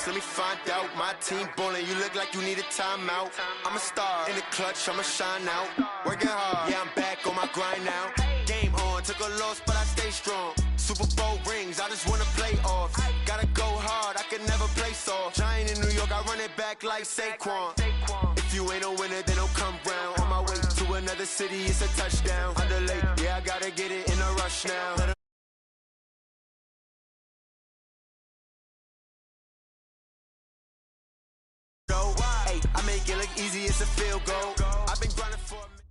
first, let me find out. My team ballin', you look like you need a timeout. I'm a star in the clutch, I'ma shine out. Working hard, yeah, I'm back on my grind now. Game on, took a loss, but I stay strong. Super Bowl rings, I just wanna play off. Gotta go hard, I can never play soft. Giant in New York, I run it back like Saquon. If you ain't a winner, then don't come round. On my way to another city, it's a touchdown. Underlay, yeah, I gotta get it in a rush now. Hey, I make it look easy, it's a field goal. I've been grinding for a minute.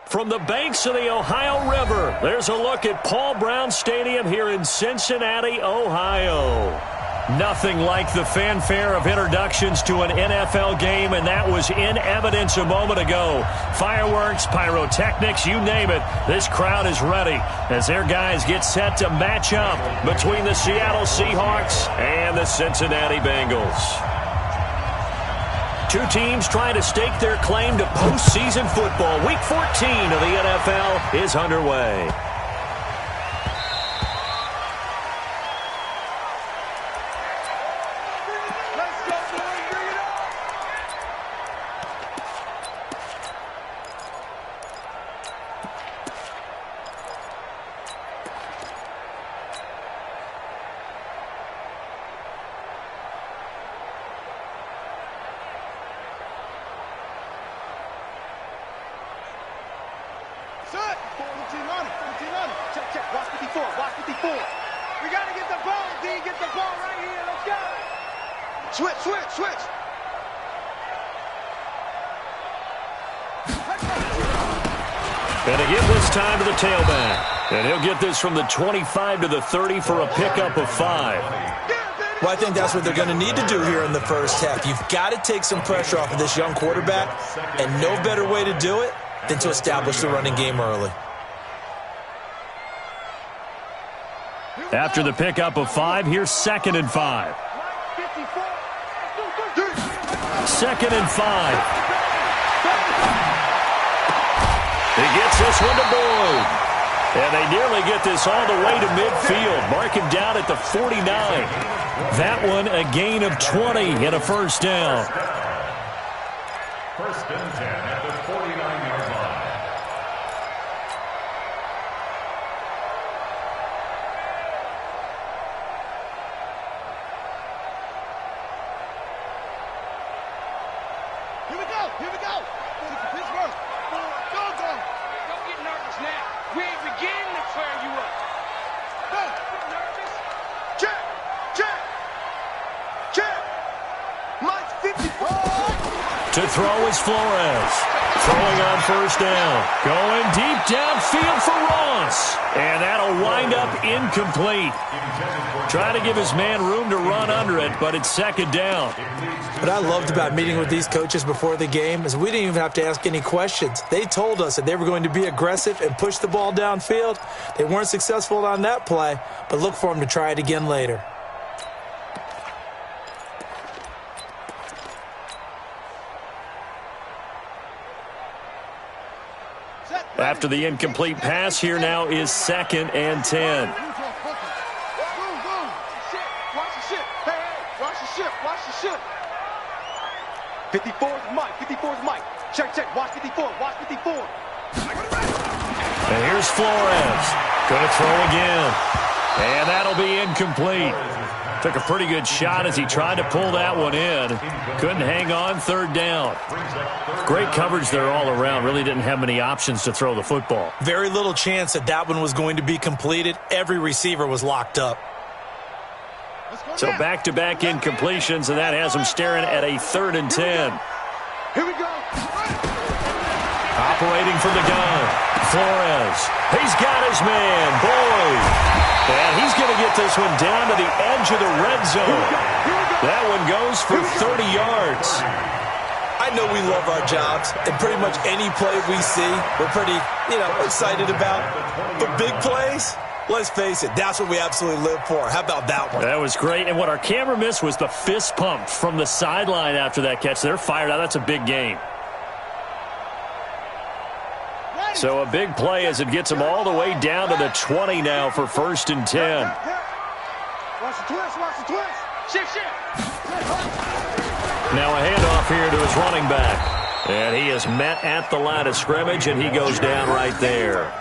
From the banks of the Ohio River, there's a look at Paul Brown Stadium here in Cincinnati, Ohio. Nothing like the fanfare of introductions to an NFL game, and that was in evidence a moment ago. Fireworks, pyrotechnics, you name it. This crowd is ready as their guys get set to match up between the Seattle Seahawks and the Cincinnati Bengals. Two teams trying to stake their claim to postseason football. Week 14 of the NFL is underway. And to give this time to the tailback. And he'll get this from the 25 to the 30 for a pickup of 5. Well, I think that's what they're going to need to do here in the first half. You've got to take some pressure off of this young quarterback, and no better way to do it than to establish the running game early. After the pickup of 5, here's 2nd and 5. 2nd and 5. He gets this one to Boyd. And they nearly get this all the way to midfield. Mark him down at the 49. That one a gain of 20 and a first down. First and 10 at the 49-yard line. Here we go. Here we go. Pittsburgh. Go. Don't get nervous now. We ain't beginning to tear you up. Go. Nervous. Check. Mike's 54. To throw is Flores. Throwing on first down. Going deep downfield for Ross. And that'll wind up incomplete. Trying to give his man room to run under it, but it's 2nd down. What I loved about meeting with these coaches before the game is we didn't even have to ask any questions. They told us that they were going to be aggressive and push the ball downfield. They weren't successful on that play, but look for them to try it again later. After the incomplete pass, here now is 2nd and 10. Watch the ship. 54 is Mike. Check. Watch 54. And here's Flores. Going to throw again. And that'll be incomplete. Took a pretty good shot as he tried to pull that one in. Couldn't hang on, 3rd down. Great coverage there all around. Really didn't have many options to throw the football. Very little chance that one was going to be completed. Every receiver was locked up. So back-to-back incompletions, and that has him staring at a 3rd and 10. Here we go. Operating from the gun, Flores. He's got his man, Boyd. And he's going to get this one down to the edge of the red zone. That one goes for 30 yards. I know we love our jobs, and pretty much any play we see, we're pretty, excited about. But big plays, let's face it, that's what we absolutely live for. How about that one? That was great. And what our camera missed was the fist pump from the sideline after that catch. They're fired out. That's a big game. So a big play as it gets them all the way down to the 20 now for 1st and 10. Watch Watch the twist. Shift. Now a handoff here to his running back. And he is met at the line of scrimmage, and he goes down right there.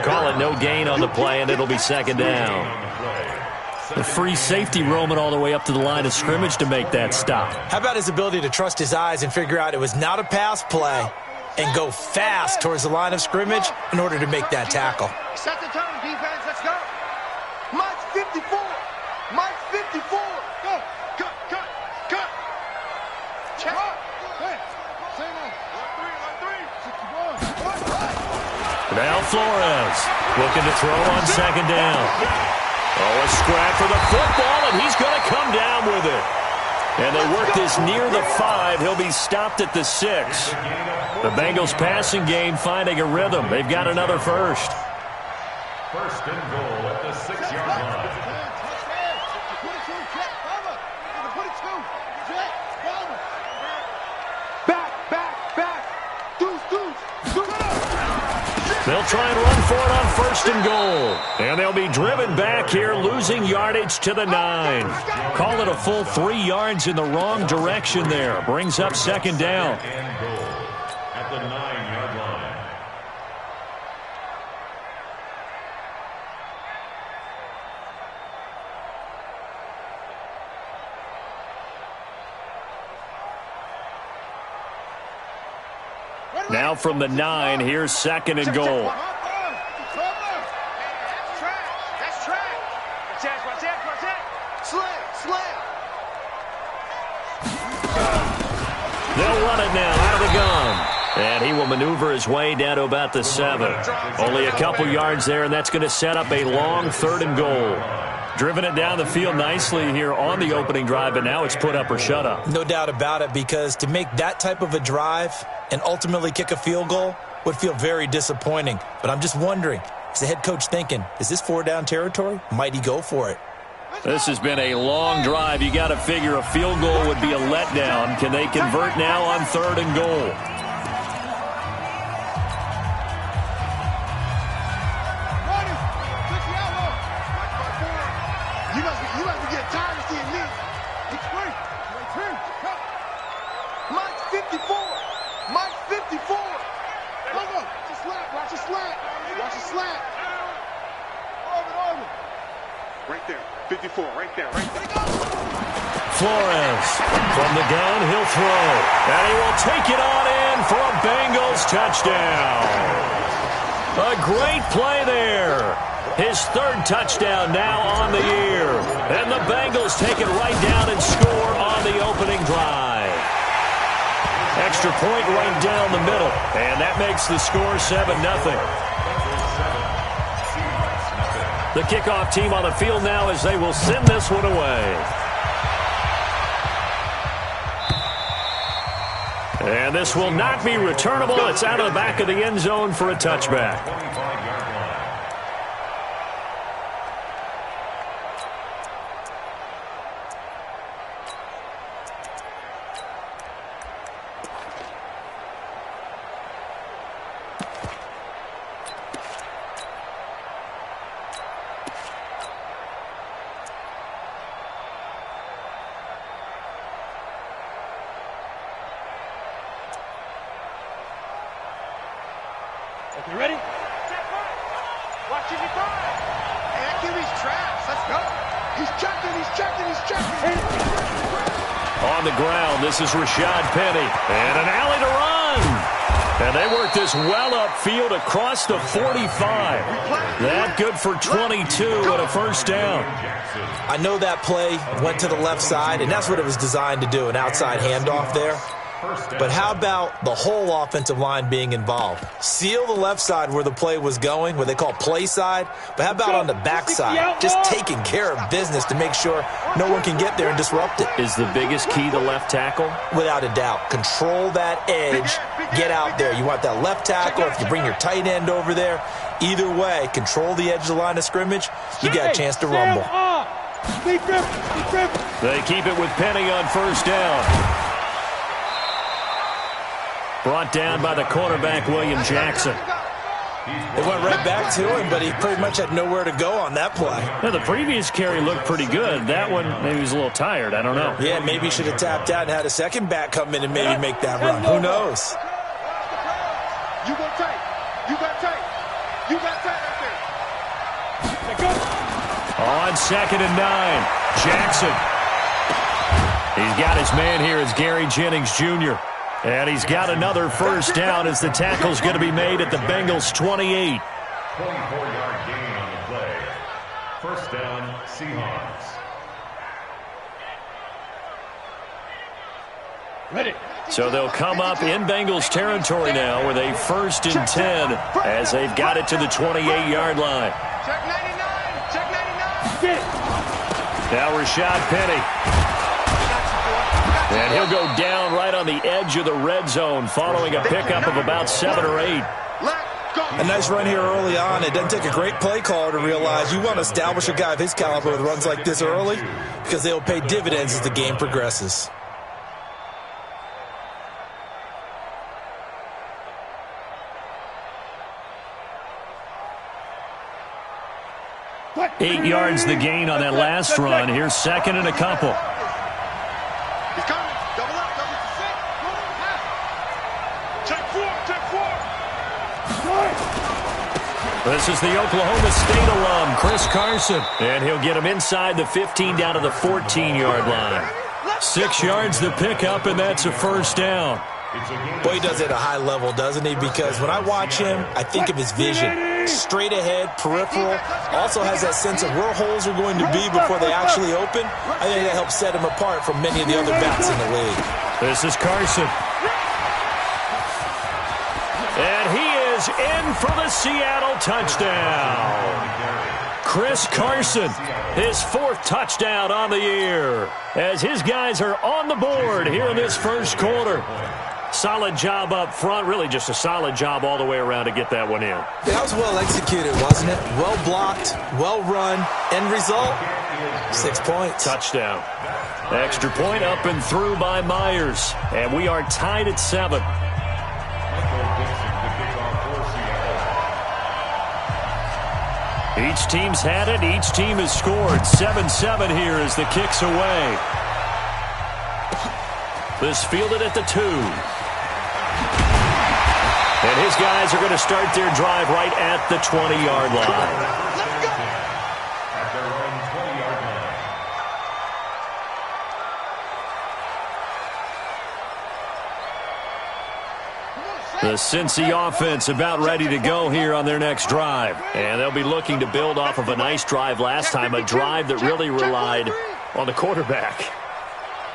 Call it no gain on the play, and it'll be second down. The free safety roaming all the way up to the line of scrimmage to make that stop. How about his ability to trust his eyes and figure out it was not a pass play and go fast towards the line of scrimmage in order to make that tackle? Set the tone, defense. Let's go. Mike's 54. Mike's 54. Go. Cut. Check. Now Flores looking to throw on second down. Oh, a scrap for the football, and he's going to come down with it. And they work this near the 5. He'll be stopped at the 6. The Bengals passing game finding a rhythm. They've got another first. First and goal at the 6-yard line. Back. Deuce. They'll try and run for it on first and goal. And they'll be driven back here, losing yardage to the 9. Call it a full 3 yards in the wrong direction there. Brings up second down. And goal at the 9-yard line. Now from the 9, here's second and goal. That's track. Watch that. Slam. They'll run it now out of the gun. And he will maneuver his way down to about the 7. Only a couple yards there, and that's going to set up a long third and goal. Driven it down the field nicely here on the opening drive, but now it's put up or shut up. No doubt about it, because to make that type of a drive and ultimately kick a field goal would feel very disappointing. But I'm just wondering, is the head coach thinking, is this 4-down territory? Might he go for it? This has been a long drive. You got to figure a field goal would be a letdown. Can they convert now on third and goal? You must be getting tired of seeing me. Mike's 54. Go. Watch a slant. Orbit. Right there. 54. Right there. Flores from the gun, he'll throw. And he will take it on in for a Bengals touchdown. A great play there. His third touchdown now on the year. And the Bengals take it right down and score on the opening drive. Extra point right down the middle. And that makes the score 7-0. The kickoff team on the field now as they will send this one away. And this will not be returnable. It's out of the back of the end zone for a touchback. You ready? Watch your thigh. Hey, that QB's traps. Let's go. He's checking. On the ground, this is Rashad Penny. And an alley to run. And they work this well upfield across the 45. That good for 22 and a first down. I know that play went to the left side, and that's what it was designed to do, an outside handoff there. But how about the whole offensive line being involved? Seal the left side where the play was going, what they call play side. But how about on the back side? Just taking care of business to make sure no one can get there and disrupt it. Is the biggest key to left tackle? Without a doubt. Control that edge. Get out there. You want that left tackle. If you bring your tight end over there, either way, control the edge of the line of scrimmage. You got a chance to rumble. They keep it with Penny on first down. Brought down by the cornerback, William Jackson. It went right back to him, but he pretty much had nowhere to go on that play. Yeah, the previous carry looked pretty good. That one, maybe he was a little tired. I don't know. Yeah, maybe he should have tapped out and had a second back come in and maybe make that run. Who knows? You got tight. You got tight. You got tight right there. On 2nd and 9, Jackson. He's got his man here as Gary Jennings Jr. And he's got another first down as the tackle's going to be made at the Bengals' 28. 24-yard gain on the play. First down, Seahawks. Ready. So they'll come up in Bengals territory now with a 1st and 10 as they've got it to the 28-yard line. Check 99. Check 99. Now Rashad Penny. And he'll go down right on the edge of the red zone following a pickup of about 7 or 8. A nice run here early on. It doesn't take a great play caller to realize you want to establish a guy of his caliber with runs like this early because they will pay dividends as the game progresses. Eight yards the gain on that last run. Here's 2nd and a couple. He's coming. Double up. Double set. Check 4. This is the Oklahoma State alum, Chris Carson. And he'll get him inside the 15 down to the 14-yard line. 6 yards the pickup, and that's a first down. Boy, he does it at a high level, doesn't he? Because when I watch him, I think of his vision. Straight ahead, peripheral. Also has that sense of where holes are going to be before they actually open. I think that helps set him apart from many of the other backs in the league. This is Carson. And he is in for the Seattle touchdown. Chris Carson, his 4th touchdown on the year, as his guys are on the board here in this first quarter. Solid job up front, really just a solid job all the way around to get that one in. That was well executed, wasn't it? Well blocked, well run. End result, 6 points. Touchdown. Extra point up and through by Myers. And we are tied at 7. Each team's had it. Each team has scored. 7-7 here as the kick's away. This fielded at the 2. And his guys are going to start their drive right at the 20-yard line. At their own 20-yard line. The Cincy offense about ready to go here on their next drive. And they'll be looking to build off of a nice drive last time, a drive that really relied on the quarterback.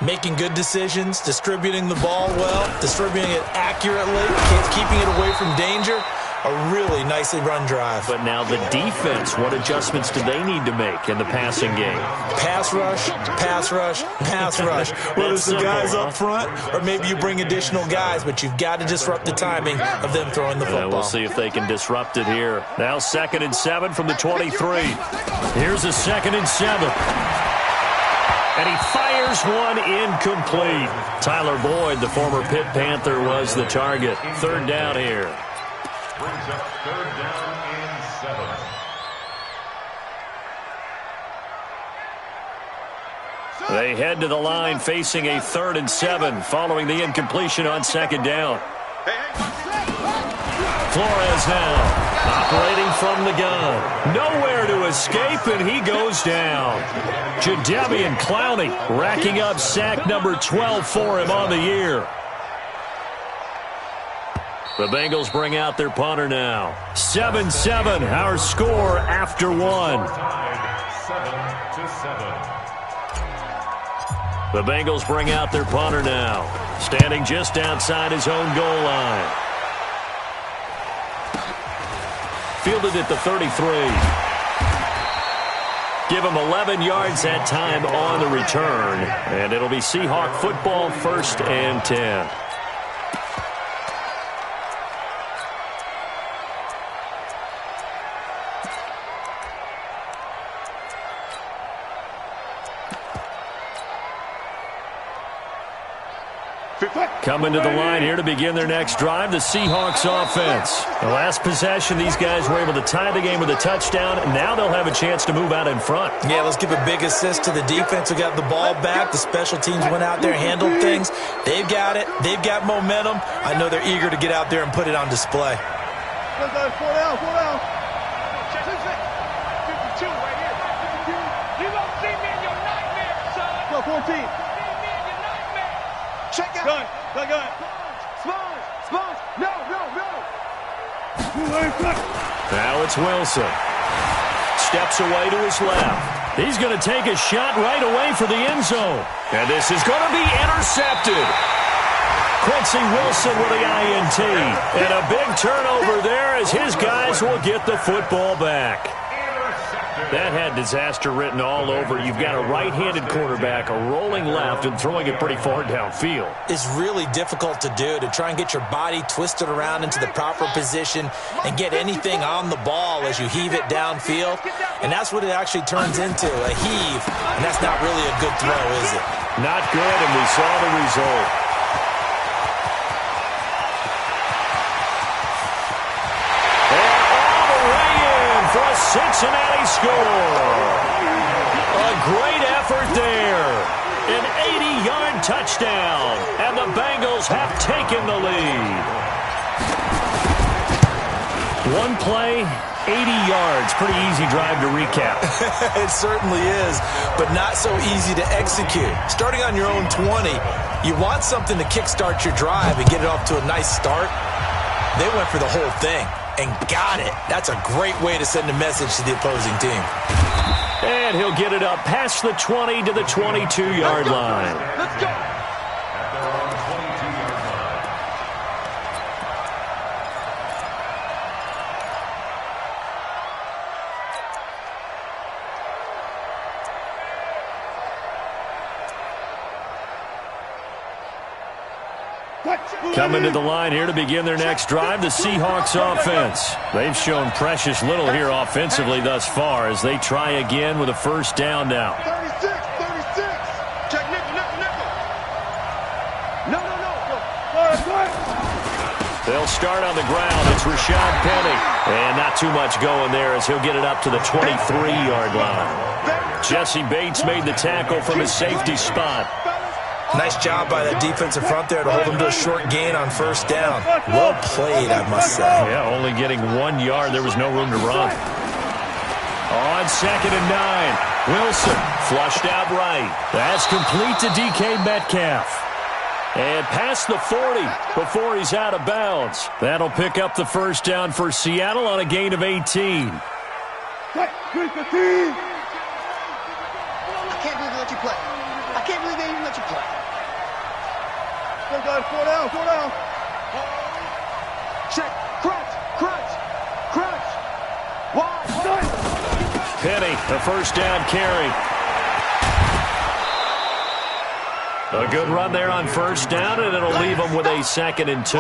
Making good decisions, distributing the ball well, distributing it accurately, keeping it away from danger. A really nicely run drive. But now the defense, what adjustments do they need to make in the passing game? Pass rush, pass rush, pass rush. Whether it's the guys up front or maybe you bring additional guys, but you've got to disrupt the timing of them throwing the football. We'll see if they can disrupt it here. Now 2nd and 7 from the 23. Here's a 2nd and 7. And he fires one incomplete. Tyler Boyd, the former Pitt Panther, was the target. 3rd down here. Brings up 3rd down and 7. They head to the line facing a 3rd and 7 following the incompletion on 2nd down. Flores now operating from the gun. Nowhere to escape, and he goes down. Jadeveon Clowney racking up sack number 12 for him on the year. The Bengals bring out their punter now. 7-7, our score after 1. 7-7. The Bengals bring out their punter now, standing just outside his own goal line. Fielded at the 33. Give him 11 yards that time on the return, and it'll be Seahawk football, 1st and 10. Coming to the line here to begin their next drive, the Seahawks offense. The last possession, these guys were able to tie the game with a touchdown, and now they'll have a chance to move out in front. Yeah, let's give a big assist to the defense who got the ball back. The special teams went out there, handled things. They've got it. They've got momentum. I know they're eager to get out there and put it on display. 4 down. 52 right here. 52. You don't see me in your nightmare, son. Go 14. You see me in your nightmare. Check out. Gun. Sponge. No. Now it's Wilson. Steps away to his left. He's going to take a shot right away for the end zone. And this is going to be intercepted. Quincy Wilson with the INT. And a big turnover there as his guys will get the football back. That had disaster written all over. You've got a right-handed quarterback, a rolling left, and throwing it pretty far downfield. It's really difficult to do, to try and get your body twisted around into the proper position and get anything on the ball as you heave it downfield. And that's what it actually turns into, a heave. And that's not really a good throw, is it? Not good, and we saw the result. For a Cincinnati score. A great effort there. An 80-yard touchdown. And the Bengals have taken the lead. One play, 80 yards. Pretty easy drive to recap. It certainly is, but not so easy to execute. Starting on your own 20, you want something to kickstart your drive and get it off to a nice start. They went for the whole thing and got it. That's a great way to send a message to the opposing team. And he'll get it up past the 20 to the 22-yard line. Let's go. Coming to the line here to begin their next drive, the Seahawks offense. They've shown precious little here offensively thus far as they try again with a first down now. 36. Check nickel. No. They'll start on the ground. It's Rashad Penny. And not too much going there as he'll get it up to the 23-yard line. Jesse Bates made the tackle from his safety spot. Nice job by that defensive front there to hold him to a short gain on first down. Well played, I must say. Yeah, only getting 1 yard. There was no room to run. On 2nd and 9, Wilson flushed out right. That's complete to DK Metcalf. And past the 40 before he's out of bounds. That'll pick up the first down for Seattle on a gain of 18. I can't believe they let you play. I can't believe they even let you play. 4 down. Check. Crunch. Wide. Penny, the first down carry. A good run there on first down, and it'll leave them with a 2nd and 2.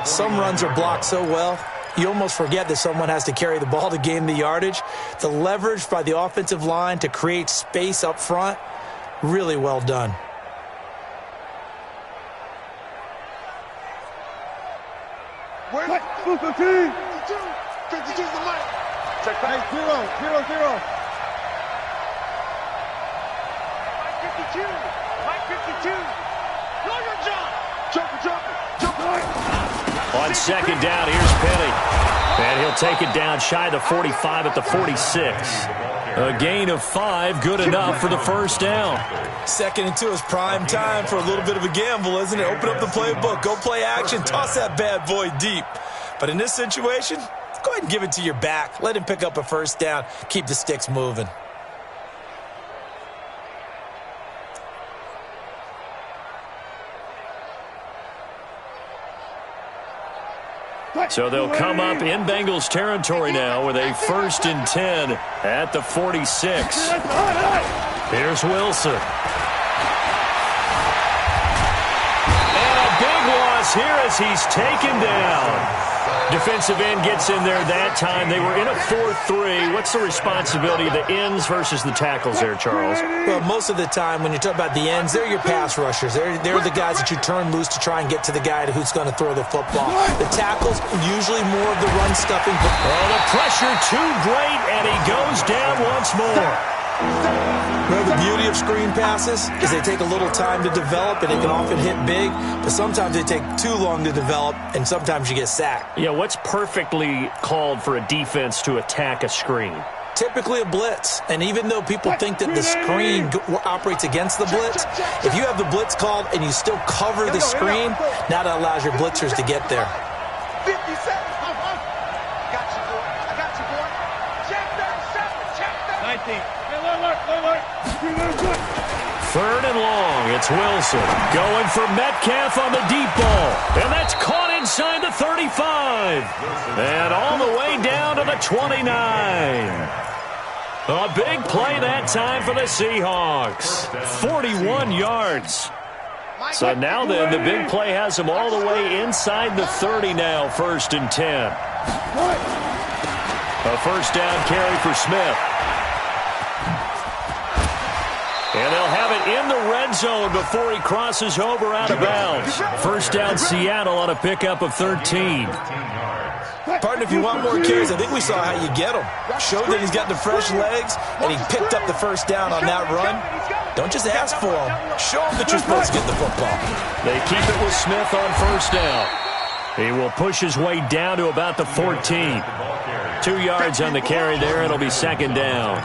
Some runs are blocked so well, you almost forget that someone has to carry the ball to gain the yardage. The leverage by the offensive line to create space up front, really well done. Where's 52's the mic. Check back. 0. Mike 52. Lawyer John. Jumper. On 2nd down, here's Penny. And he'll take it down shy of the 45 at the 46. A gain of 5, good enough for the first down. 2nd and 2 is prime time for a little bit of a gamble, isn't it? Open up the playbook, go play action, toss that bad boy deep. But in this situation, go ahead and give it to your back. Let him pick up a first down, keep the sticks moving. So they'll come up in Bengals territory now with a 1st and 10 at the 46. Here's Wilson. And a big one pass here as he's taken down. Defensive end gets in there that time. They were in a 4-3. What's the responsibility of the ends versus the tackles there, Charles? Well, most of the time when you talk about the ends, they're your pass rushers. They're the guys that you turn loose to try and get to the guy who's going to throw the football. The tackles, usually more of the run stuffing. Oh, the pressure too great, and he goes down once more. Well, the beauty of screen passes is they take a little time to develop, and they can often hit big, but sometimes they take too long to develop, and sometimes you get sacked. Yeah, what's perfectly called for a defense to attack a screen? Typically a blitz, and even though people think that the screen operates against the blitz, if you have the blitz called and you still cover the screen, now that allows your blitzers to get there. 50 seconds. Got you, boy. I got you, boy. Check 37. Check 19. Third and long. It's Wilson going for Metcalf on the deep ball. And that's caught inside the 35. And all the way down to the 29. A big play that time for the Seahawks. 41 yards. So now then, the big play has them all the way inside the 30 now, 1st and 10. A first down carry for Smith. And they'll have it in the red zone before he crosses over out of bounds. First down Seattle on a pickup of 13. Partner, if you want more carries, I think we saw how you get him. Showed that he's got the fresh legs, and he picked up the first down on that run. Don't just ask for him. Show him that you're supposed to get the football. They keep it with Smith on first down. He will push his way down to about the 14. 2 yards on the carry there. It'll be second down.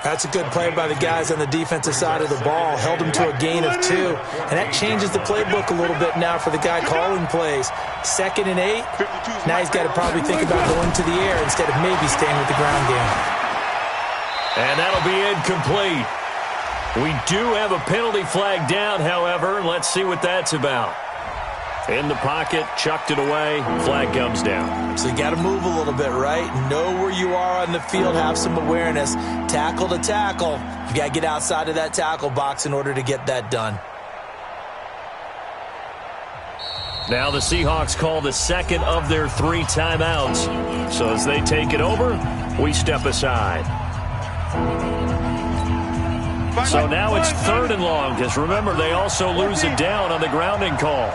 That's a good play by the guys on the defensive side of the ball. Held him to a gain of 2. And that changes the playbook a little bit now for the guy calling plays. 2nd and 8. Now he's got to probably think about going to the air instead of maybe staying with the ground game. And that'll be incomplete. We do have a penalty flag down, however. Let's see what that's about. In the pocket, chucked it away, flag comes down. So you got to move a little bit, right? Know where you are on the field, have some awareness. Tackle to tackle. You got to get outside of that tackle box in order to get that done. Now the Seahawks call the second of their 3 timeouts. So as they take it over, we step aside. So now it's 3rd and long, because remember, they also lose it down on the grounding call.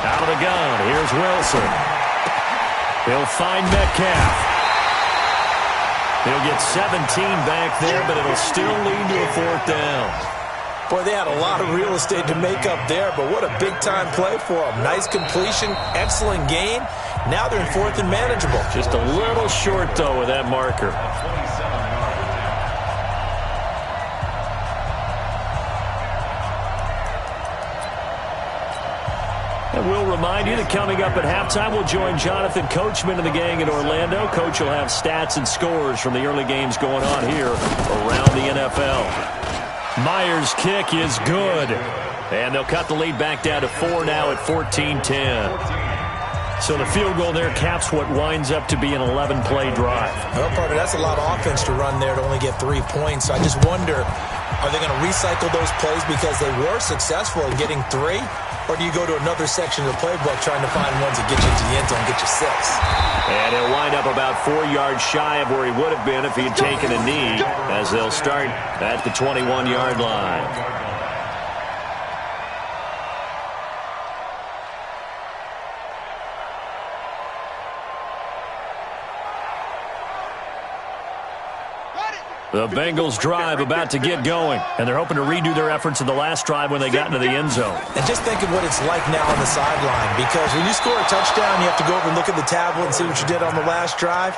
Out of the gun, here's Wilson. He'll find Metcalf. He'll get 17 back there, but it'll still lead to a 4th down. Boy, they had a lot of real estate to make up there, but what a big-time play for them. Nice completion, excellent gain. Now they're in 4th and manageable. Just a little short, though, with that marker. And we'll remind you that coming up at halftime, we'll join Jonathan Coachman and the gang in Orlando. Coach will have stats and scores from the early games going on here around the NFL. Myers' kick is good. And they'll cut the lead back down to 4 now at 14-10. So the field goal there caps what winds up to be an 11-play drive. Well, partner, that's a lot of offense to run there to only get 3 points. So I just wonder, are they going to recycle those plays because they were successful in getting 3? Or do you go to another section of the playbook trying to find ones that get you into the end zone and get you 6? And he'll wind up about 4 yards shy of where he would have been if he had taken a knee, as they'll start at the 21-yard line. The Bengals drive about to get going, and they're hoping to redo their efforts in the last drive when they got into the end zone. And just think of what it's like now on the sideline, because when you score a touchdown, you have to go over and look at the tablet and see what you did on the last drive.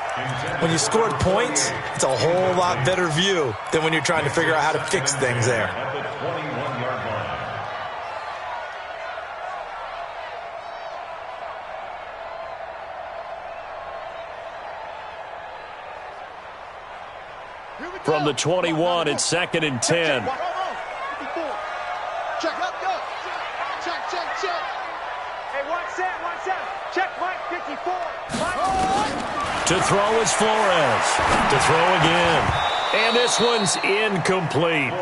When you scored points, it's a whole lot better view than when you're trying to figure out how to fix things there. From the 21, it's 2nd and 10. Check up, go. Check. Hey, watch that. Check, Mike, 54. To throw is Flores. To throw again. And this one's incomplete.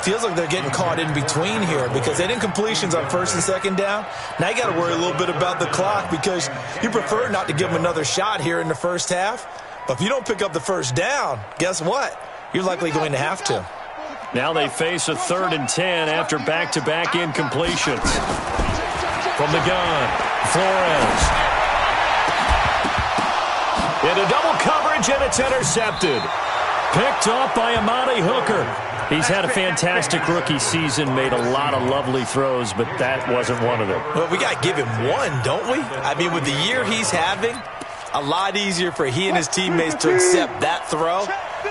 feels like they're getting caught in between here because they didn't completions on first and second down. Now you got to worry a little bit about the clock because you prefer not to give them another shot here in the first half. But if you don't pick up the first down, guess what? You're likely going to have to. Now they face a 3rd and 10 after back-to-back incompletions. From the gun, Flores. Into double coverage, and it's intercepted. Picked off by Amani Hooker. He's had a fantastic rookie season, made a lot of lovely throws, but that wasn't one of them. Well, we got to give him one, don't we? I mean, with the year he's having, a lot easier for he and his teammates to accept that throw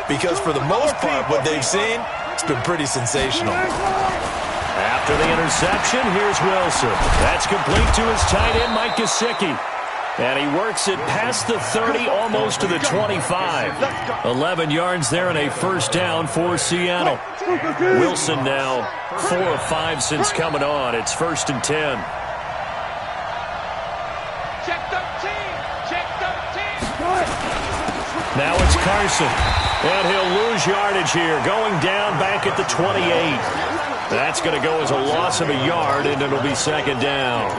because for the most part, what they've seen, it's been pretty sensational. After the interception, here's Wilson. That's complete to his tight end, Mike Gesicki. And he works it past the 30, almost to the 25. 11 yards there and a first down for Seattle. Wilson now 4 of 5 since coming on. It's 1st and 10. Check 13. Check 13. Now it's Carson. And he'll lose yardage here, going down back at the 28. That's going to go as a loss of a yard, and it'll be 2nd down.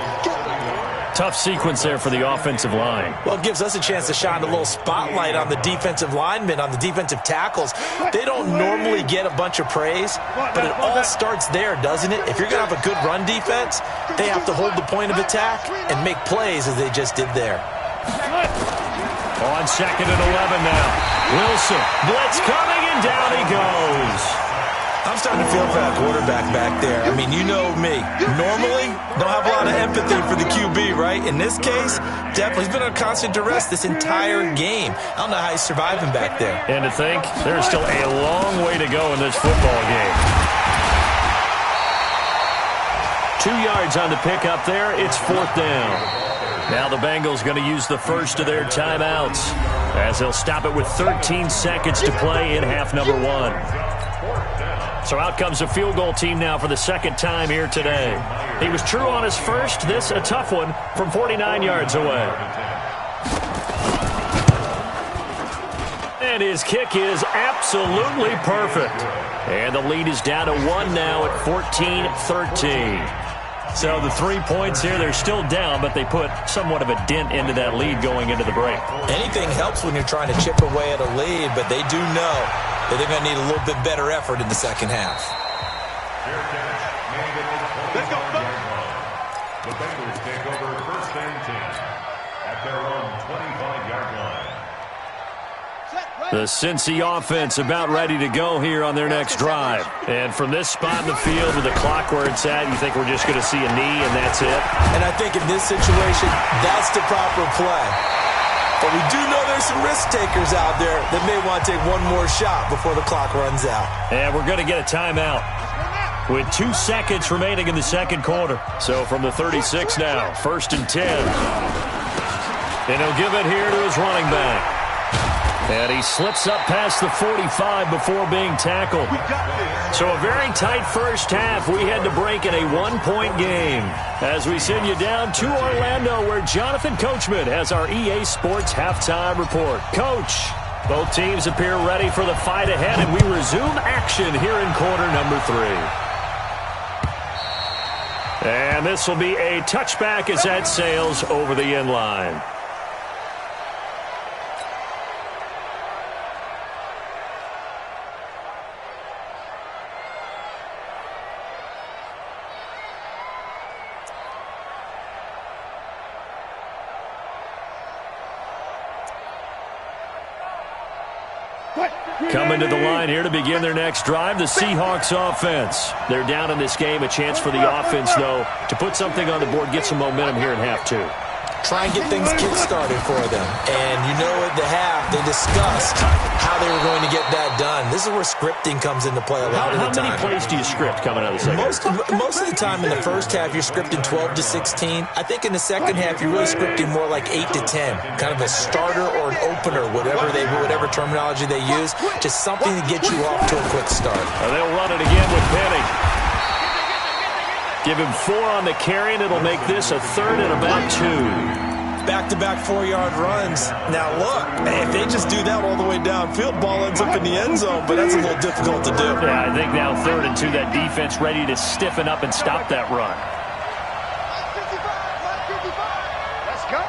Tough sequence there for the offensive line. Well, it gives us a chance to shine a little spotlight on the defensive linemen, on the defensive tackles. They don't normally get a bunch of praise, but it all starts there, doesn't it? If you're going to have a good run defense, they have to hold the point of attack and make plays as they just did there. On 2nd and 11 now. Wilson, blitz coming, and down he goes. I'm starting to feel for that quarterback back there. I mean, you know me. Normally, don't have a lot of empathy for the QB, right? In this case, definitely, he's been on constant duress this entire game. I don't know how he's surviving back there. And to think, there's still a long way to go in this football game. 2 yards on the pickup there. It's 4th down. Now the Bengals going to use the first of their timeouts as they'll stop it with 13 seconds to play in half number 1. So out comes a field goal team now for the 2nd time here today. He was true on his first. This a tough one from 49 yards away. And his kick is absolutely perfect. And the lead is down to 1 now at 14-13. So the 3 points here, they're still down, but they put somewhat of a dent into that lead going into the break. Anything helps when you're trying to chip away at a lead, but they do know that they're going to need a little bit better effort in the second half. Let's go. The Bengals take over 1st and 10 at their own 25-yard line. The Cincy offense about ready to go here on their next drive. And from this spot in the field with the clock where it's at, you think we're just going to see a knee and that's it? And I think in this situation, that's the proper play. But we do know there's some risk takers out there that may want to take one more shot before the clock runs out. And we're going to get a timeout with 2 seconds remaining in the second quarter. So from the 36 now, 1st and 10. And he'll give it here to his running back. And he slips up past the 45 before being tackled. So a very tight first half. We had to break in a 1-point game as we send you down to Orlando where Jonathan Coachman has our EA Sports halftime report. Coach, both teams appear ready for the fight ahead, and we resume action here in quarter number 3. And this will be a touchback as that sails over the end line. Coming to the line here to begin their next drive, the Seahawks offense. They're down in this game. A chance for the offense, though, to put something on the board, get some momentum here in half 2. Try and get things kick-started for them. And you know at the half, they discussed how they were going to get that done. This is where scripting comes into play a lot of the time. How many plays do you script coming out of the second half? Most of the time in the first half, you're scripting 12 to 16. I think in the second half, you're really scripting more like 8 to 10. Kind of a starter or an opener, whatever terminology they use. Just something to get you off to a quick start. They'll run it again with Penny. Give him 4 on the carry, and it'll make this a 3rd and about 2. back-to-back 4-yard runs. Now, look, if they just do that all the way downfield, ball ends up in the end zone, but that's a little difficult to do. Yeah, I think now 3rd and 2, that defense ready to stiffen up and stop that run. Let's go.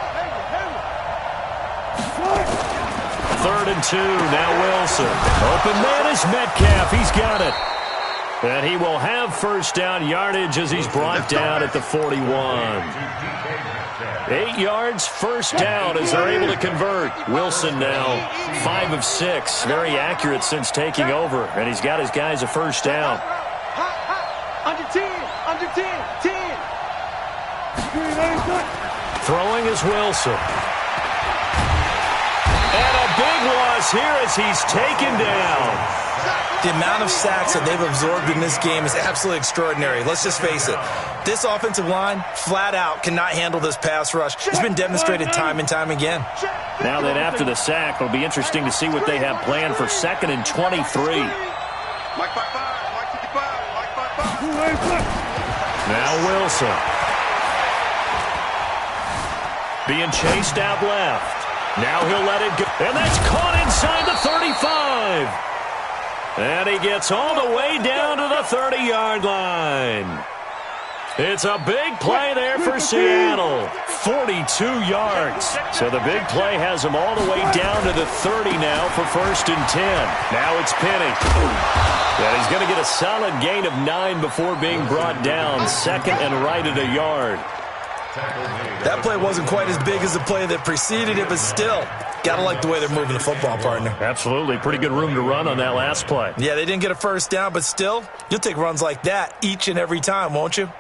3rd and 2, now Wilson. Open man is Metcalf. He's got it. And he will have first down yardage as he's brought down at the 41. 8 yards, first down as they're able to convert. Wilson now 5 of 6. Very accurate since taking over. And he's got his guys a first down. Under 10, under 10, 10. Throwing is Wilson. And a big loss here as he's taken down. The amount of sacks that they've absorbed in this game is absolutely extraordinary. Let's just face it. This offensive line, flat out, cannot handle this pass rush. It's been demonstrated time and time again. Now that after the sack, it'll be interesting to see what they have planned for 2nd and 23. Now Wilson. Being chased out left. Now he'll let it go. And that's caught inside the 35. And he gets all the way down to the 30-yard line. It's a big play there for Seattle. 42 yards. So the big play has him all the way down to the 30 now for 1st and 10. Now it's Penny. And he's going to get a solid gain of 9 before being brought down. 2nd and right at a yard. That play wasn't quite as big as the play that preceded it, but still, got to like the way they're moving the football, partner. Absolutely. Pretty good room to run on that last play. Yeah, they didn't get a first down, but still, you'll take runs like that each and every time, won't you?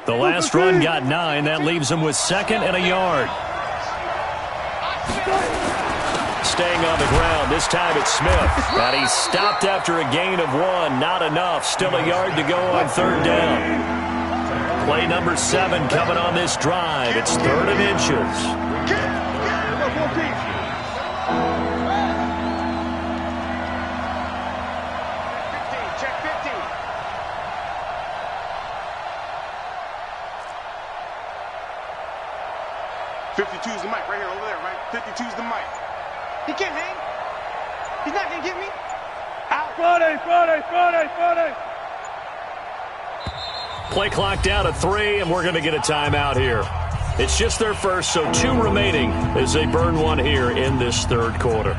The last run got 9. That leaves him with 2nd and a yard. Staying on the ground. This time it's Smith. And he's stopped after a gain of 1. Not enough. Still a yard to go on 3rd down. Play number 7 coming on this drive. It's 3rd and inches. Check 15. 52's the mic right here over there, right? 52's the mic. He can't hang. He's not going to get me. Out. Friday. Play clock down to 3, and we're going to get a timeout here. It's just their first, so 2 remaining as they burn 1 here in this 3rd quarter.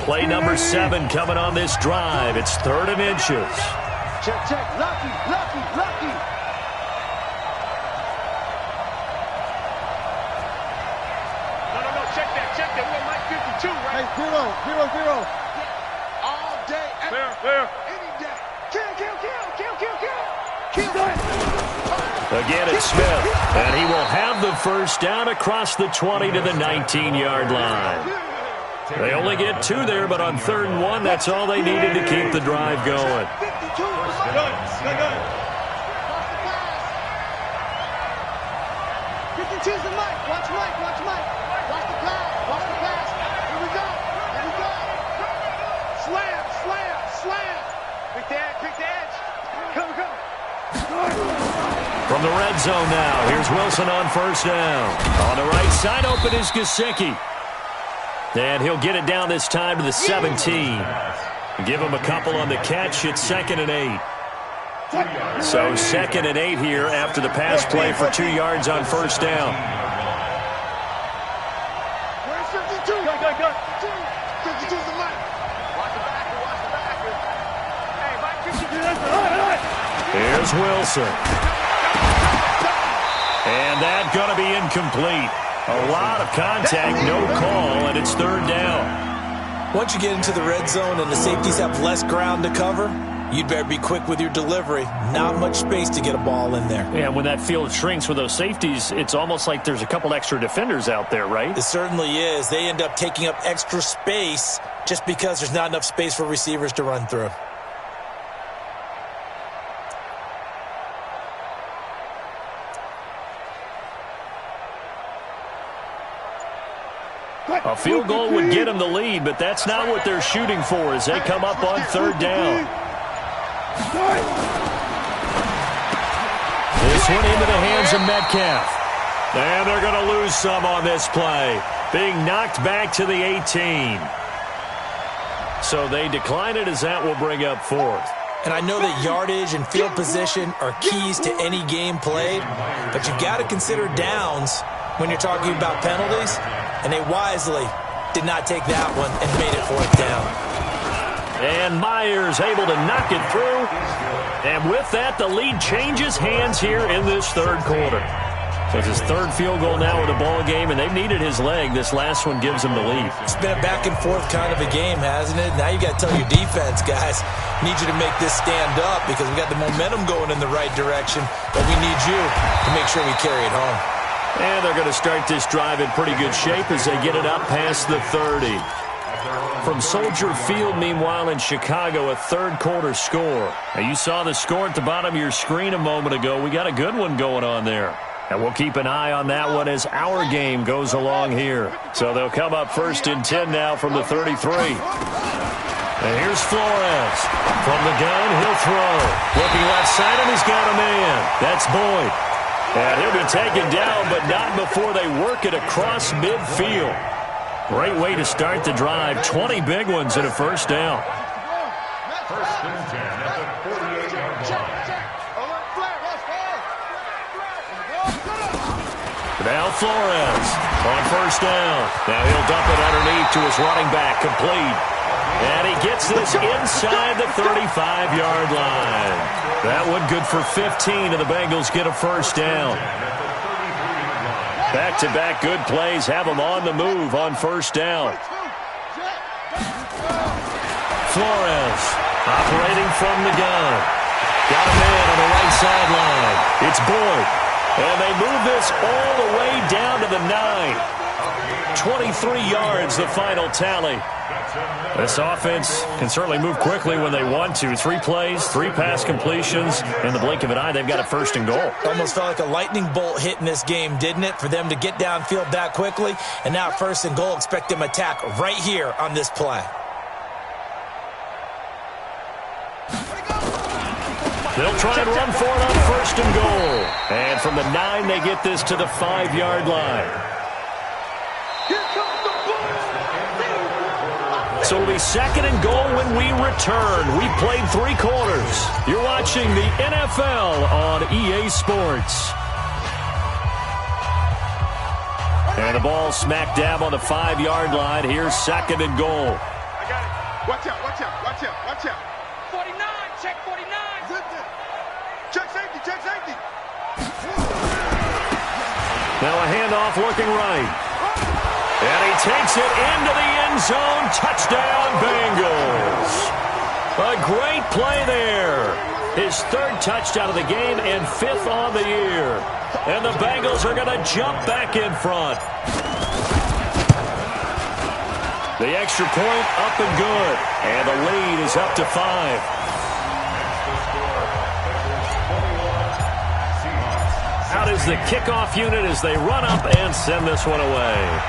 Play number 7 coming on this drive. It's 3rd and inches. Check. Lucky. No. Check that. We're Mike 52, right? Hey, 0. All day. Clear. Any day. Kill. Again, it's Smith. And he will have the first down across the 20 to the 19-yard line. They only get 2 there, but on 3rd and 1, that's all they needed to keep the drive going. 52. the mic. Watch Mike. Watch the pass. Here we go. Slam. Pick the edge. Come. From the red zone now, here's Wilson on first down. On the right side, open is Gesicki. And he'll get it down this time to the 17. Give him a couple on the catch. It's 2nd and 8. So 2nd and 8 here after the pass play for 2 yards on first down. Where's 52? Go. 52's the mic. Watch the backer. Hey, Mike 52. Here's Wilson. And that's going to be incomplete. A lot of contact, no call, and it's 3rd down. Once you get into the red zone and the safeties have less ground to cover, you'd better be quick with your delivery. Not much space to get a ball in there. Yeah, when that field shrinks with those safeties, it's almost like there's a couple extra defenders out there, right? It certainly is. They end up taking up extra space just because there's not enough space for receivers to run through. A field goal would get them the lead, but that's not what they're shooting for as they come up on third down. This one into the hands of Metcalf. And they're going to lose some on this play, being knocked back to the 18. So they decline it as that will bring up fourth. And I know that yardage and field position are keys to any game played, but you've got to consider downs when you're talking about penalties, and they wisely did not take that one and made it fourth down. And Myers able to knock it through. And with that, the lead changes hands here in this third quarter. So it's his third field goal now in the ball game, and they've needed his leg. This last one gives him the lead. It's been a back-and-forth kind of a game, hasn't it? Now you got to tell your defense, guys, need you to make this stand up because we got the momentum going in the right direction, but we need you to make sure we carry it home. And they're going to start this drive in pretty good shape as they get it up past the 30. From Soldier Field, meanwhile, in Chicago, a third-quarter score. Now, you saw the score at the bottom of your screen a moment ago. We got a good one going on there. And we'll keep an eye on that one as our game goes along here. So they'll come up 1st and 10 now from the 33. And here's Flores. From the gun, he'll throw. Looking left side, and he's got a man. That's Boyd. And he'll be taken down, but not before they work it across midfield. Great way to start the drive. 20 big ones and a first down. 1st and 10 at the 48-yard line. Now Flores on first down. Now he'll dump it underneath to his running back, complete. And he gets this inside the 35-yard line. That one good for 15, and the Bengals get a first down. Back-to-back good plays have them on the move on first down. Flores operating from the gun. Got a man on the right sideline. It's Boyd. And they move this all the way down to the 9. 23 yards, the final tally. This offense can certainly move quickly when they want to. 3 plays, 3 pass completions. In the blink of an eye, they've got a first and goal. Almost felt like a lightning bolt hit in this game, didn't it? For them to get downfield that quickly. And now first and goal, expect them to attack right here on this play. They'll try and run for it on first and goal. And from the 9, they get this to the 5-yard line. So it'll be 2nd and goal when we return. We've played 3 quarters. You're watching the NFL on EA Sports. And the ball smack dab on the 5-yard line. Here's 2nd and goal. I got it. Watch out, watch out, watch out, watch out. 49, check 49. Check safety, check safety. Now a handoff looking right. And he takes it into the end zone. Touchdown, Bengals. A great play there. His 3rd touchdown of the game and 5th on the year. And the Bengals are going to jump back in front. The extra point up and good. And the lead is up to 5. Out is the kickoff unit as they run up and send this one away.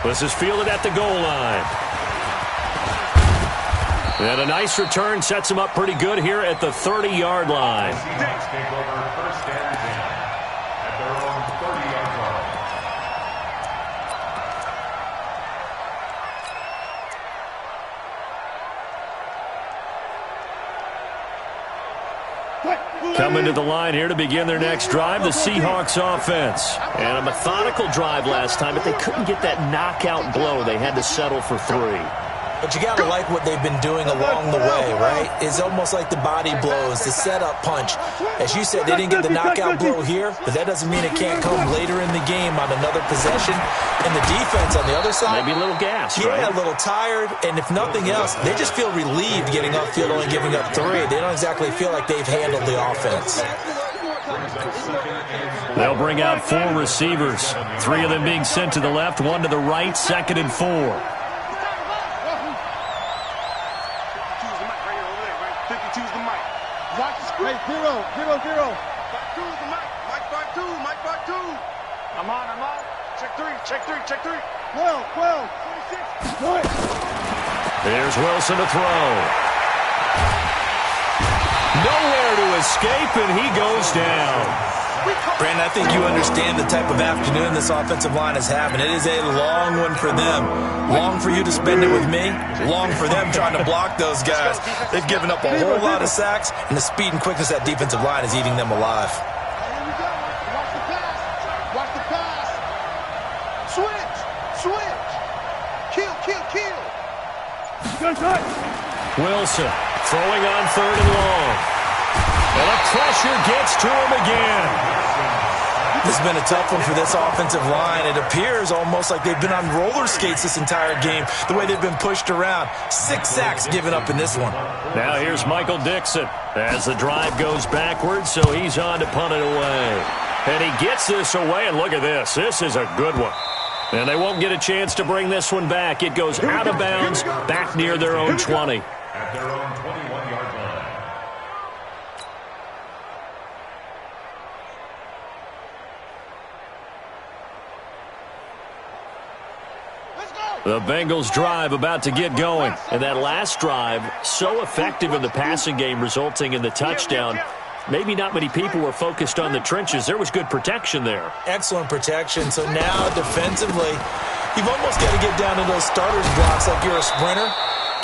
This is fielded at the goal line. And a nice return sets him up pretty good here at the 30-yard line. Seahawks take over 1st and 10 at their own 30-yard line. Coming to the line here to begin their next drive, the Seahawks offense. And a methodical drive last time, but they couldn't get that knockout blow. They had to settle for 3. But you got to like what they've been doing along the way, right? It's almost like the body blows, the setup punch. As you said, they didn't get the knockout blow here, but that doesn't mean it can't come later in the game on another possession. And the defense on the other side, maybe a little gas, yeah, right? A little tired. And if nothing else, they just feel relieved getting upfield, only giving up 3. They don't exactly feel like they've handled the offense. They'll bring out 4 receivers. 3 of them being sent to the left, 1 to the right, 2nd and 4. Hey, 0, 0, 0. 5-2 is the mic. Mike 5-2, Mike 5-2. I'm on. Check three. 12, 26. Here's Wilson to throw. Nowhere to escape, and he goes down. Brandon, I think you understand the type of afternoon this offensive line is having. It is a long one for them. Long for you to spend it with me. Long for them trying to block those guys. They've given up a whole lot of sacks, and the speed and quickness of that defensive line is eating them alive. Here we go. Watch the pass. Switch. Kill. Wilson throwing on 3rd and long. And the pressure gets to him again. This has been a tough one for this offensive line. It appears almost like they've been on roller skates this entire game, the way they've been pushed around. 6 sacks given up in this one. Now here's Michael Dixon as the drive goes backwards, so he's on to punt it away. And he gets this away, and look at this. This is a good one. And they won't get a chance to bring this one back. It goes out of bounds, back near their own 20. At their own 21-yard line. The Bengals drive about to get going. And that last drive, so effective in the passing game, resulting in the touchdown. Maybe not many people were focused on the trenches. There was good protection there. Excellent protection. So now defensively, you've almost got to get down to those starters blocks like you're a sprinter.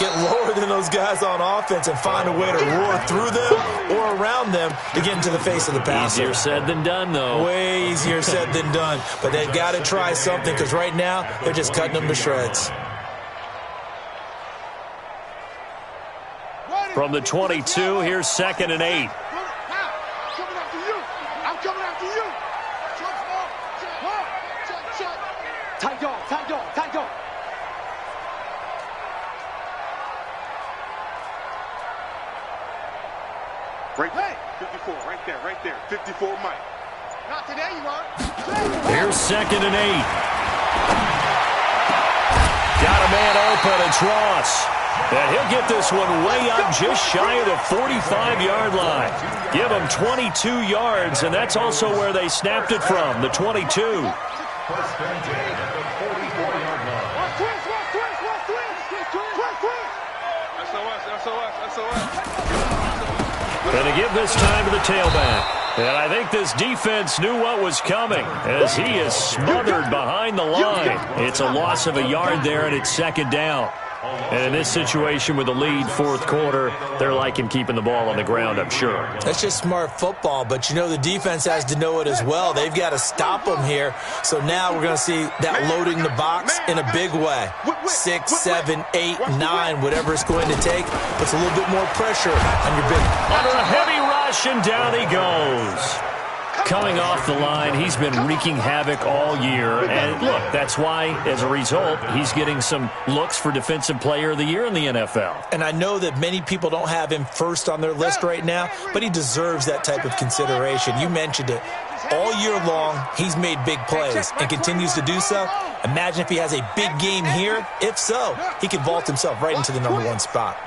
Get lower than those guys on offense and find a way to roar through them or around them to get into the face of the passer. Easier said than done, though. Way easier said than done. But they've got to try something because right now they're just cutting them to shreds. From the 22, here's 2nd and 8. Coming after you. Tight dog. Right there. 54, right there. 54 Mike. Not today, you are. Here's 2nd and 8. Got a man open, it's Ross. And he'll get this one way up just shy of the 45-yard line. Give him 22 yards, and that's also where they snapped it from, the 22. First and 10 at the 44-yard line. And to give this time to the tailback. And I think this defense knew what was coming as he is smothered behind the line. It's a loss of a yard there, and it's 2nd down. And in this situation with the lead, 4th quarter, they're liking keeping the ball on the ground, I'm sure. That's just smart football, but you know the defense has to know it as well. They've got to stop them here. So now we're going to see that loading the box in a big way. 6, 7, 8, 9, whatever it's going to take. Puts a little bit more pressure on your big. Under a heavy rush, and down he goes. Coming off the line, he's been wreaking havoc all year. And look, that's why, as a result, he's getting some looks for Defensive Player of the Year in the NFL. And I know that many people don't have him first on their list right now, but he deserves that type of consideration. You mentioned it. All year long, he's made big plays and continues to do so. Imagine if he has a big game here. If so, he could vault himself right into the #1 spot.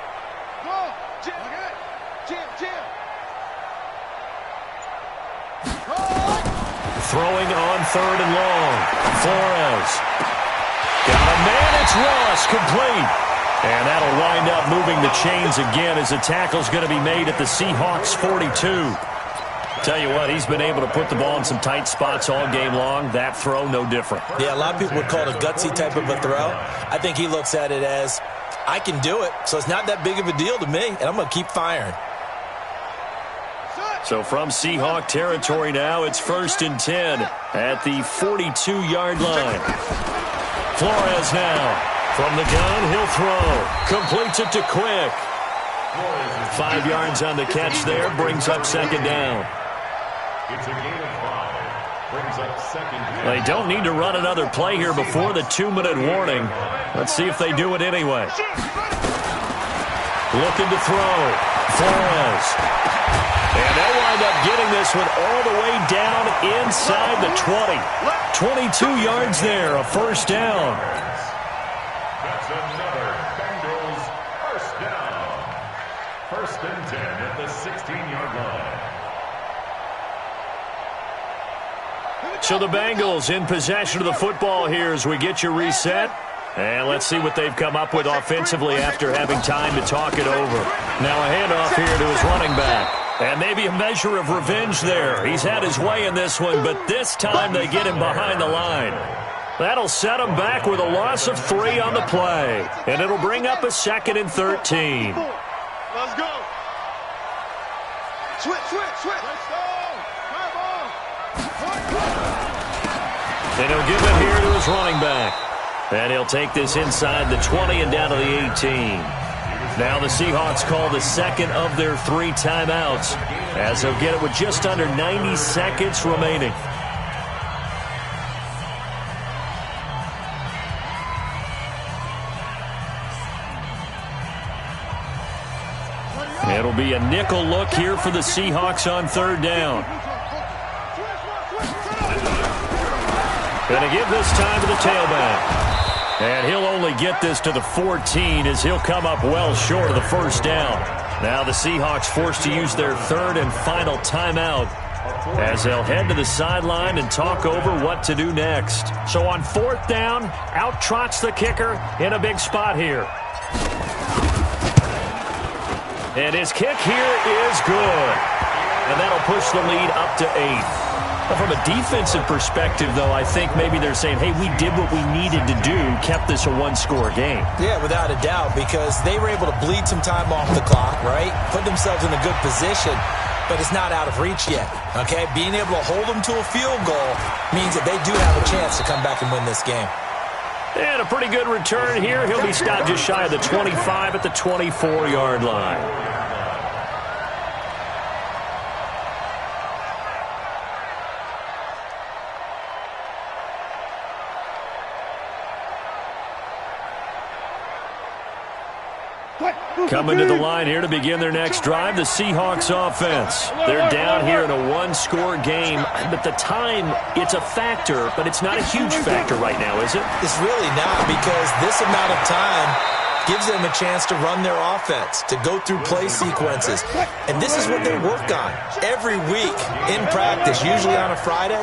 Throwing on 3rd and long. Flores. Got a man, it's Ross, complete. And that'll wind up moving the chains again as the tackle's going to be made at the Seahawks 42. Tell you what, he's been able to put the ball in some tight spots all game long. That throw, no different. Yeah, a lot of people would call it a gutsy type of a throw. I think he looks at it as, I can do it, so it's not that big of a deal to me, and I'm going to keep firing. So from Seahawk territory now, it's 1st and 10 at the 42-yard line. Flores now. From the gun, he'll throw. Completes it to Quick. 5 yards on the catch there, brings up 2nd down. It's a gain of 5. Brings up 2nd down. They don't need to run another play here before the 2-minute warning. Let's see if they do it anyway. Looking to throw. Flores. And they'll wind up getting this one all the way down inside the 20. 22 yards there, a 1st down. That's another Bengals first down. 1st and 10 at the 16-yard line. So the Bengals in possession of the football here as we get you reset. And let's see what they've come up with offensively after having time to talk it over. Now a handoff here to his running back. And maybe a measure of revenge there. He's had his way in this one, but this time they get him behind the line. That'll set him back with a loss of 3 on the play. And it'll bring up a 2nd and 13. Let's go. Switch. And he'll give it here to his running back. And he'll take this inside the 20 and down to the 18. Now the Seahawks call the 2nd of their 3 timeouts as they'll get it with just under 90 seconds remaining. It'll be a nickel look here for the Seahawks on 3rd down. Going to give this time to the tailback. And he'll only get this to the 14 as he'll come up well short of the 1st down. Now the Seahawks forced to use their 3rd and final timeout as they'll head to the sideline and talk over what to do next. So on 4th down, out trots the kicker in a big spot here. And his kick here is good. And that'll push the lead up to 8. From a defensive perspective, though, I think maybe they're saying, hey, we did what we needed to do, kept this a 1-score game. Yeah, without a doubt, because they were able to bleed some time off the clock, right? Put themselves in a good position, but it's not out of reach yet, okay? Being able to hold them to a field goal means that they do have a chance to come back and win this game. And a pretty good return here. He'll be stopped just shy of the 25 at the 24-yard line. Coming to the line here to begin their next drive, the Seahawks offense. They're down here in a 1-score game, but the time, it's a factor, but it's not a huge factor right now, is it? It's really not, because this amount of time gives them a chance to run their offense, to go through play sequences. And this is what they work on every week in practice, usually on a Friday.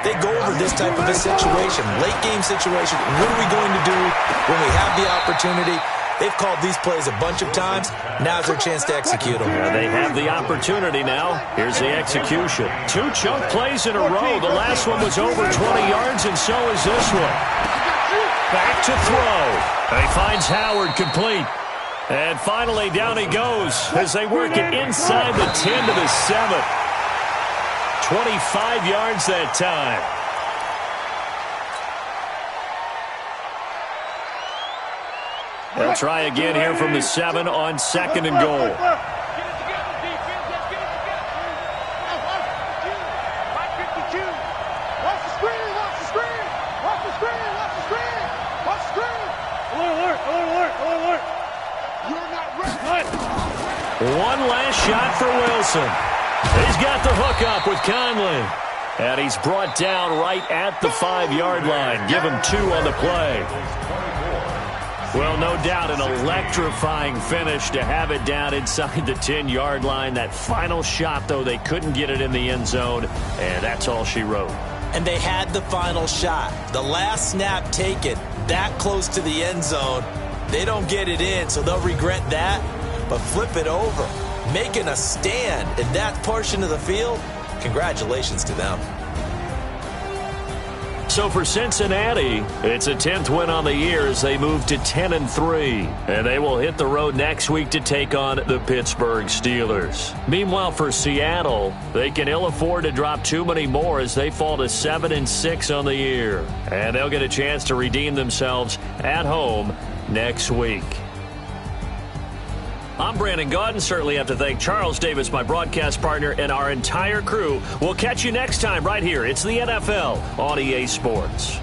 They go over this type of a situation, late game situation. What are we going to do when we have the opportunity? They've called these plays a bunch of times. Now's their chance to execute them. Yeah, they have the opportunity now. Here's the execution. 2 chunk plays in a row. The last one was over 20 yards, and so is this one. Back to throw. And he finds Howard complete. And finally, down he goes as they work it inside the 10 to the 7. 25 yards that time. They'll try again here from the 7 on 2nd and goal. One last shot for Wilson. He's got the hook up with Conley. And he's brought down right at the 5-yard line. Give him 2 on the play. Well, no doubt an electrifying finish to have it down inside the 10-yard line. That final shot, though, they couldn't get it in the end zone, and that's all she wrote. And they had the final shot. The last snap taken that close to the end zone. They don't get it in, so they'll regret that. But flip it over, making a stand in that portion of the field, congratulations to them. So for Cincinnati, it's a 10th win on the year as they move to 10-3. And they will hit the road next week to take on the Pittsburgh Steelers. Meanwhile, for Seattle, they can ill afford to drop too many more as they fall to 7-6 on the year. And they'll get a chance to redeem themselves at home next week. I'm Brandon Gaudin. Certainly have to thank Charles Davis, my broadcast partner, and our entire crew. We'll catch you next time right here. It's the NFL on EA Sports.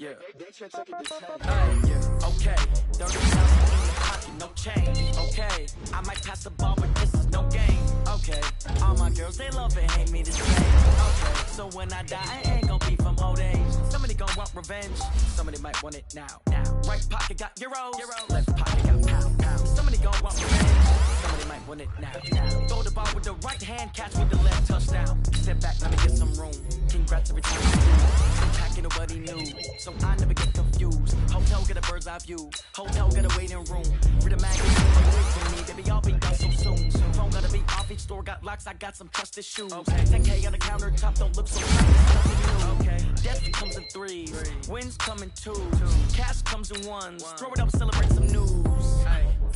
Yeah. Okay. 30,000 in your pocket, no change. Okay. I might pass the ball, but this is no game. Okay. All my girls, they love and hate me the same. Okay. So when I die, I ain't gon' be from old age. Somebody gon' want revenge. Somebody might want it now. Right pocket got euros. Left pocket got pound. Somebody gon' want revenge. Somebody might want it now. Throw the ball with the right hand, catch with the left touchdown. Step back, let me get some room. Congrats every time I do. Packing nobody new, so I never get confused. Hotel get a bird's eye view. Hotel get a waiting room. Read a magazine, wait for me, baby. I'll be done so soon. Phone gotta be off, each store got locks. I got some trusted shoes. 10K on the countertop, don't look so shiny. Okay. Death comes in threes, wins come in twos, cash comes in ones. Throw it up, celebrate some news.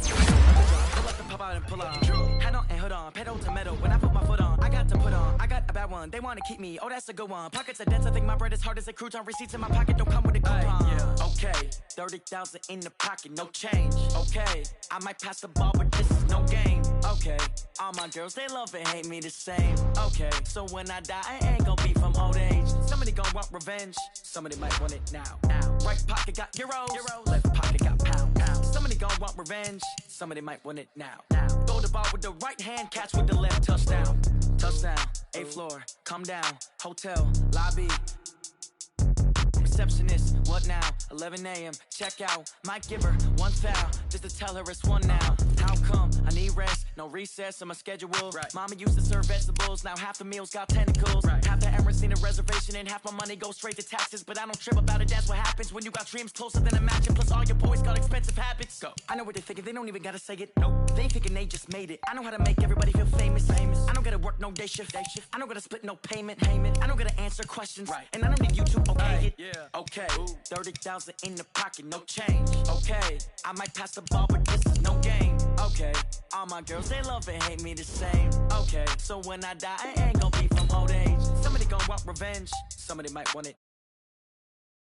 Pull up the pop out and pull out. Hat on and hood on, pedal to metal. When I put my foot on, I got to put on. I got a bad one, they wanna keep me. Oh, that's a good one. Pockets are dense, I think my bread is hard as a crouton. Receipts in my pocket don't come with a coupon. Okay, 30,000 in the pocket, no change. Okay, I might pass the ball, but this is no game. Okay, all my girls, they love and hate me the same. Okay, so when I die, I ain't gon' be from old age. Somebody gon' want revenge. Somebody might want it now. Right pocket got euros. Left pocket got pound. Somebody gon' want revenge. Somebody might want it now. Throw the ball with the right hand, catch with the left touchdown. Touchdown, 8th floor, come down, hotel, lobby. Receptionist, what now? 11 a.m., check out. Might give her one foul, just to tell her it's one now. How come? I need rest, no recess in my schedule. Mama used to serve vegetables, now half the meals got tentacles. Half the Emirates need a reservation and half my money goes straight to taxes. But I don't trip about it, that's what happens when you got dreams closer than a matching. Plus all your boys got expensive habits. Go. I know what they thinking, they don't even gotta say it. Nope. They thinking they just made it. I know how to make everybody feel famous. I don't gotta work no day shift. I don't gotta split no payment. I don't gotta answer questions. And I don't need you to okay it. Okay, 30,000 in the pocket, no change. Okay, I might pass the ball, but this is no game. Okay, all my girls, they love and hate me the same. Okay, so when I die, I ain't gon' be from old age. Somebody gon' want revenge. Somebody might want it